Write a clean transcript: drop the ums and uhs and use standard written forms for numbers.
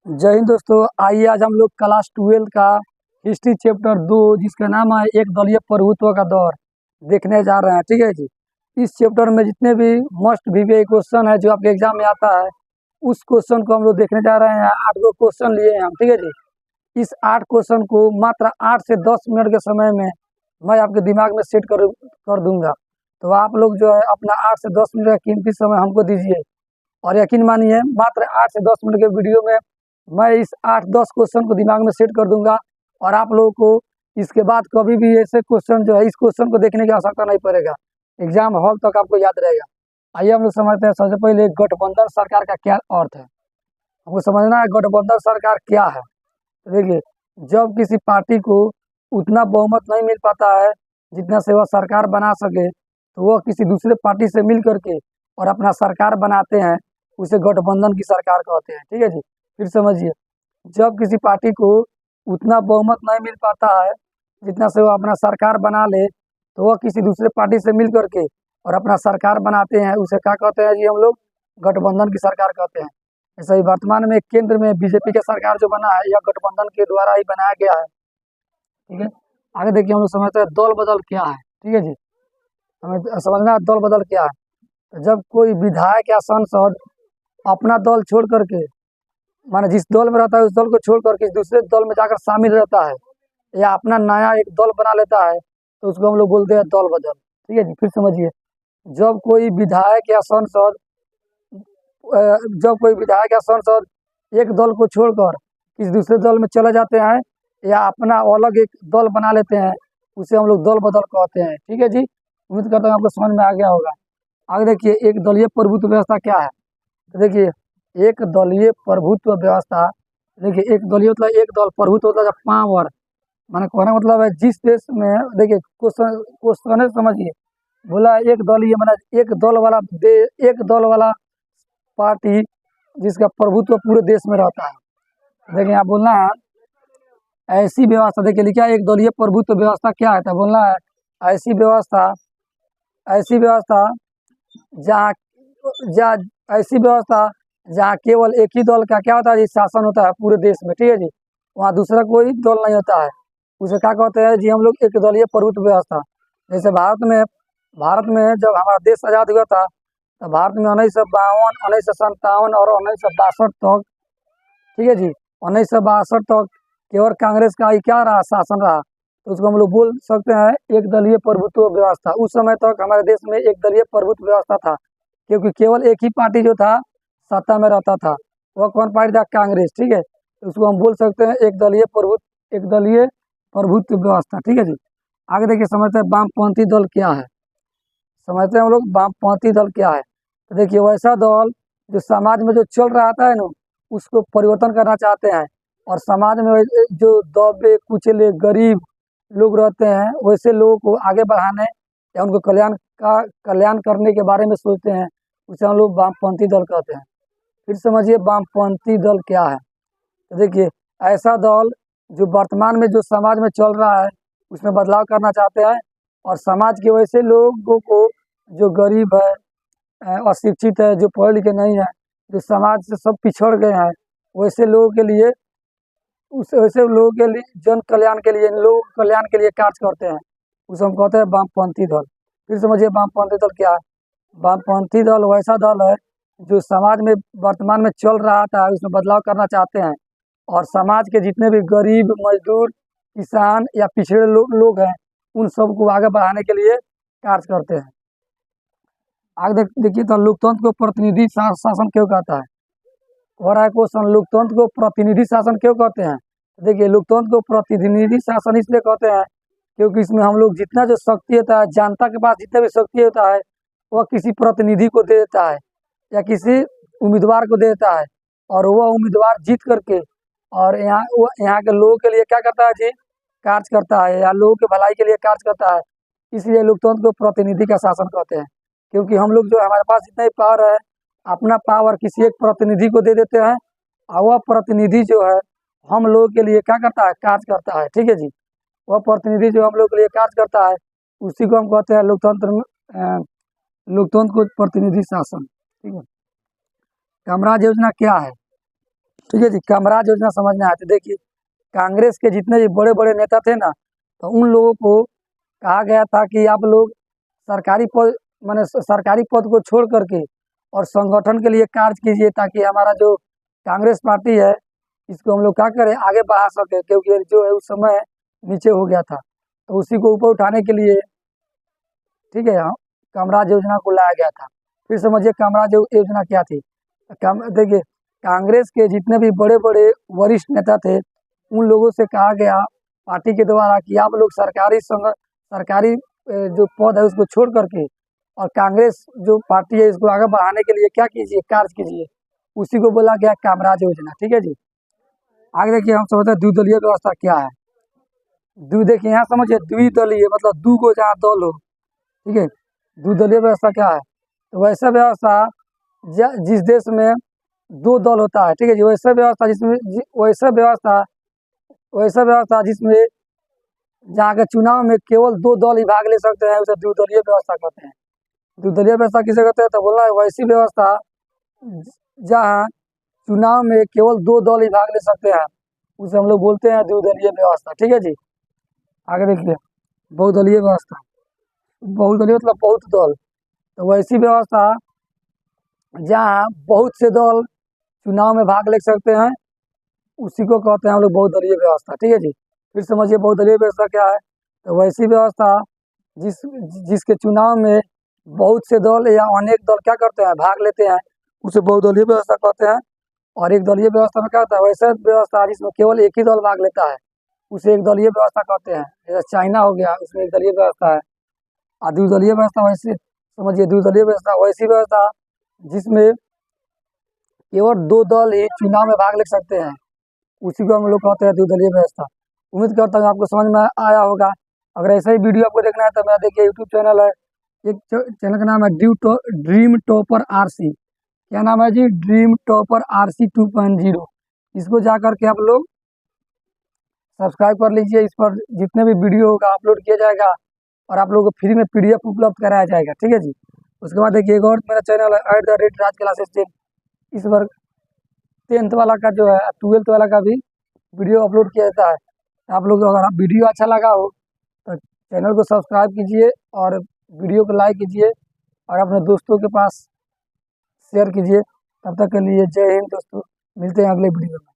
जय हिंद दोस्तों। आइए आज हम लोग क्लास 12 का हिस्ट्री चैप्टर 2 जिसका नाम है एक दलीय प्रभुत्व का दौर देखने जा रहे हैं। ठीक है जी। इस चैप्टर में जितने भी मस्ट वीवीआई क्वेश्चन है जो आपके एग्जाम में आता है उस क्वेश्चन को हम लोग देखने जा रहे हैं। 8 गो क्वेश्चन लिए हैं हम। ठीक है जी। इस 8 क्वेश्चन को मात्र 8 से 10 मिनट के समय में मैं आपके दिमाग में सेट कर दूंगा। तो आप लोग जो है अपना 8 से 10 मिनट का कीमती समय हमको दीजिए और यकीन मानिए मात्र 8 से 10 मिनट के वीडियो में मैं इस 8-10 क्वेश्चन को दिमाग में सेट कर दूंगा और आप लोगों को इसके बाद कभी भी ऐसे क्वेश्चन जो है इस क्वेश्चन को देखने की आवश्यकता नहीं पड़ेगा। एग्जाम हॉल तक आपको याद रहेगा। आइए हम लोग समझते हैं। सबसे पहले गठबंधन सरकार का क्या अर्थ है, हमको समझना है गठबंधन सरकार क्या है। देखिए, जब किसी पार्टी को उतना बहुमत नहीं मिल पाता है जितना से वह सरकार बना सके तो वह किसी दूसरे पार्टी से मिल करके और अपना सरकार बनाते हैं, उसे गठबंधन की सरकार कहते हैं। ठीक है जी। फिर समझिए, जब किसी पार्टी को उतना बहुमत नहीं मिल पाता है जितना से वो अपना सरकार बना ले तो वह किसी दूसरे पार्टी से मिल करके और अपना सरकार बनाते हैं, उसे क्या कहते हैं जी हम लोग गठबंधन की सरकार कहते हैं। ऐसा ही वर्तमान में केंद्र में बीजेपी का सरकार जो बना है यह गठबंधन के द्वारा ही बनाया गया है। ठीक है। आगे देखिए, हम लोग समझते हैं दल बदल क्या है। ठीक है जी। हमें समझना है दल बदल क्या है। तो जब कोई विधायक या सांसद अपना दल छोड़ करके, माने जिस दल में रहता है उस दल को छोड़ करके दूसरे दल में जाकर शामिल रहता है या अपना नया एक दल बना लेता है तो उसको हम लोग बोलते हैं दल बदल। ठीक है जी। फिर समझिए, जब कोई विधायक या सांसद जब कोई विधायक या सांसद एक दल को छोड़कर किसी दूसरे दल में चले जाते हैं या अपना अलग एक दल बना लेते हैं उसे हम लोग दल बदल कहते हैं। ठीक है जी। उम्मीद करता हूँ आपको समझ में आ गया होगा। आगे देखिए, एक दलीय प्रभुत्व व्यवस्था क्या है। तो देखिए, एक दलीय प्रभुत्व व्यवस्था, देखिए एक दलीय मतलब एक दल, प्रभुत्व मतलब पावर, माने कहने मतलब है जिस देश में, देखिए क्वेश्चन क्वेश्चन समझिए, बोला एक दलीय माने एक दल वाला पार्टी जिसका प्रभुत्व पूरे देश में रहता है। देखिए यहाँ बोलना है ऐसी व्यवस्था, देखिए लिखा है एक दलीय प्रभुत्व व्यवस्था क्या है, तो बोलना है ऐसी व्यवस्था जहाँ जहाँ ऐसी व्यवस्था जहाँ केवल एक ही दल का क्या होता है जी शासन होता है पूरे देश में। ठीक है जी। वहाँ दूसरा कोई दल नहीं होता है, उसे क्या कहते हैं जी हम लोग एक दलीय प्रभुत्व व्यवस्था। जैसे भारत में जब हमारा देश आज़ाद हुआ था तो भारत में 1952, 1957 और 1962 तक, ठीक है जी, 1962 तक केवल कांग्रेस का ही क्या रहा, शासन रहा। तो उसको हम लोग बोल सकते हैं एक दलीय प्रभुत्व व्यवस्था। उस समय तक हमारे देश में एक दलीय प्रभुत्व व्यवस्था था क्योंकि केवल एक ही पार्टी जो था सत्ता में रहता था, वह कौन पार्टी था, कांग्रेस। ठीक है। तो उसको हम बोल सकते हैं एक दलीय प्रभुत्व व्यवस्था। ठीक है जी। आगे देखिए, समझते हैं वामपंथी दल क्या है। समझते हैं हम लोग वामपंथी दल क्या है। तो देखिए, वैसा दल जो समाज में जो चल रहा था है ना उसको परिवर्तन करना चाहते हैं और समाज में जो दबे कुचले गरीब लोग रहते हैं वैसे लोगों को आगे बढ़ाने या उनको कल्याण करने के बारे में सोचते हैं, उसे हम लोग वामपंथी दल कहते हैं। फिर समझिए वामपंथी दल क्या है। तो देखिए, ऐसा दल जो वर्तमान में जो समाज में चल रहा है उसमें बदलाव करना चाहते हैं और समाज के वैसे लोगों को जो गरीब है, अशिक्षित है, जो पढ़े लिखे नहीं है, जो समाज से सब पिछड़ गए हैं, वैसे लोगों के लिए वैसे लोगों के लिए जन कल्याण के लिए, लोग कल्याण के लिए कार्य करते हैं, उसे हम कहते हैं वामपंथी दल। फिर समझिए वामपंथी दल क्या है। वामपंथी दल वैसा दल है जो समाज में वर्तमान में चल रहा था उसमें बदलाव करना चाहते हैं और समाज के जितने भी गरीब, मजदूर, किसान या पिछड़े लोग हैं उन सबको आगे बढ़ाने के लिए कार्य करते हैं। आगे देखिए, तो लोकतंत्र को प्रतिनिधि शासन क्यों कहता है। हो रहा है क्वेश्चन, लोकतंत्र को प्रतिनिधि शासन क्यों कहते हैं। देखिए, लोकतंत्र को प्रतिनिधि शासन इसलिए कहते हैं क्योंकि इसमें हम लोग जितना जो शक्ति होता है, जनता के पास जितना भी शक्ति होता है वह किसी प्रतिनिधि को दे देता है या किसी उम्मीदवार को दे देता है और वह उम्मीदवार जीत करके और यहाँ के लोगों के लिए क्या करता है जी, कार्य करता है या लोगों के भलाई के लिए कार्य करता है। इसलिए लोकतंत्र को प्रतिनिधि का शासन कहते हैं क्योंकि हम लोग जो हमारे पास जितना ही पावर है अपना पावर किसी एक प्रतिनिधि को दे देते हैं और वह प्रतिनिधि जो है हम लोगों के लिए क्या करता है, कार्य करता है। ठीक है जी। वह प्रतिनिधि जो हम लोग के लिए कार्य करता है उसी को हम कहते हैं लोकतंत्र को प्रतिनिधि शासन। ठीक है। कामराज योजना क्या है। ठीक है जी। कामराज योजना समझ में आती। देखिए, कांग्रेस के जितने भी बड़े बड़े नेता थे ना, तो उन लोगों को कहा गया था कि आप लोग सरकारी पद, माने सरकारी पद को छोड़ करके और संगठन के लिए कार्य कीजिए, ताकि हमारा जो कांग्रेस पार्टी है इसको हम लोग क्या करें, आगे बढ़ा सके, क्योंकि ये जो है उस समय नीचे हो गया था, तो उसी को ऊपर उठाने के लिए, ठीक है, हाँ, कामराज योजना को लाया गया था। फिर समझिए कामराज योजना क्या थी। देखिए, कांग्रेस के जितने भी बड़े बड़े वरिष्ठ नेता थे, उन लोगों से कहा गया पार्टी के द्वारा कि आप लोग सरकारी जो पद है उसको छोड़ करके और कांग्रेस जो पार्टी है इसको आगे बढ़ाने के लिए क्या कीजिए, कार्य कीजिए। उसी को बोला गया कामराज योजना। ठीक है जी। आगे देखिए, हम समझते हैं द्विदलीय व्यवस्था क्या है। देखिए यहाँ समझिए, द्विदलीय मतलब दू को जहाँ दल हो, ठीक है। द्विदलीय व्यवस्था क्या है, तो वैसा व्यवस्था जिस देश में दो दल होता है, ठीक है जी, वैसा व्यवस्था जिसमें वैसा व्यवस्था जिसमें जहाँ के चुनाव में केवल दो दल ही भाग ले सकते हैं, उसे द्विदलीय व्यवस्था कहते हैं। द्विदलीय व्यवस्था किसे कहते हैं, तो बोला है वैसी व्यवस्था जहाँ चुनाव में केवल दो दल ही भाग ले सकते हैं, उसे हम लोग बोलते हैं द्विदलीय व्यवस्था। ठीक है जी। आगे देखिए, बहुदलीय व्यवस्था। बहुदलीय मतलब बहुत दल, तो वैसी व्यवस्था जहाँ बहुत से दल चुनाव में भाग ले सकते हैं, उसी को कहते हैं हम लोग बहुदलीय व्यवस्था। ठीक है जी। फिर समझिए बहुदलीय व्यवस्था क्या है, तो वैसी व्यवस्था जिस जिसके चुनाव में बहुत से दल या अनेक दल क्या करते हैं, भाग लेते हैं, उसे बहुदलीय व्यवस्था कहते हैं। और एक दलीय व्यवस्था में क्या होता है, वैसा व्यवस्था जिसमें केवल एक ही दल भाग लेता है, उसे एक दलीय व्यवस्था कहते हैं। जैसे चाइना हो गया, उसमें एक दलीय व्यवस्था है। और द्विदलीय व्यवस्था वैसे समझिए, द्विदलीय व्यवस्था वैसी व्यवस्था जिसमें केवल दो दल ही चुनाव में भाग ले सकते हैं, उसी को हम लोग कहते हैं द्विदलीय व्यवस्था। उम्मीद करता हूँ आपको समझ में आया होगा। अगर ऐसा ही वीडियो आपको देखना है तो मेरा देखिए यूट्यूब चैनल है, एक चैनल का नाम है ड्रीम टॉपर RC। क्या नाम है जी, ड्रीम टॉपर RC 2.0। इसको जा करके आप लोग सब्सक्राइब कर लीजिए। इस पर जितने भी वीडियो होगा अपलोड किया जाएगा और आप लोगों को फ्री में PDF उपलब्ध कराया जाएगा। ठीक है जी। उसके बाद देखिए, एक और मेरा चैनल है @राज क्लासेस 10। इस पर 10th वाला का जो है, 12th वाला का भी वीडियो अपलोड किया जाता है। आप लोग अगर आप वीडियो अच्छा लगा हो तो चैनल को सब्सक्राइब कीजिए और वीडियो को लाइक कीजिए और अपने दोस्तों के पास शेयर कीजिए। तब तक के लिए जय हिंद दोस्तों, मिलते हैं अगले वीडियो में।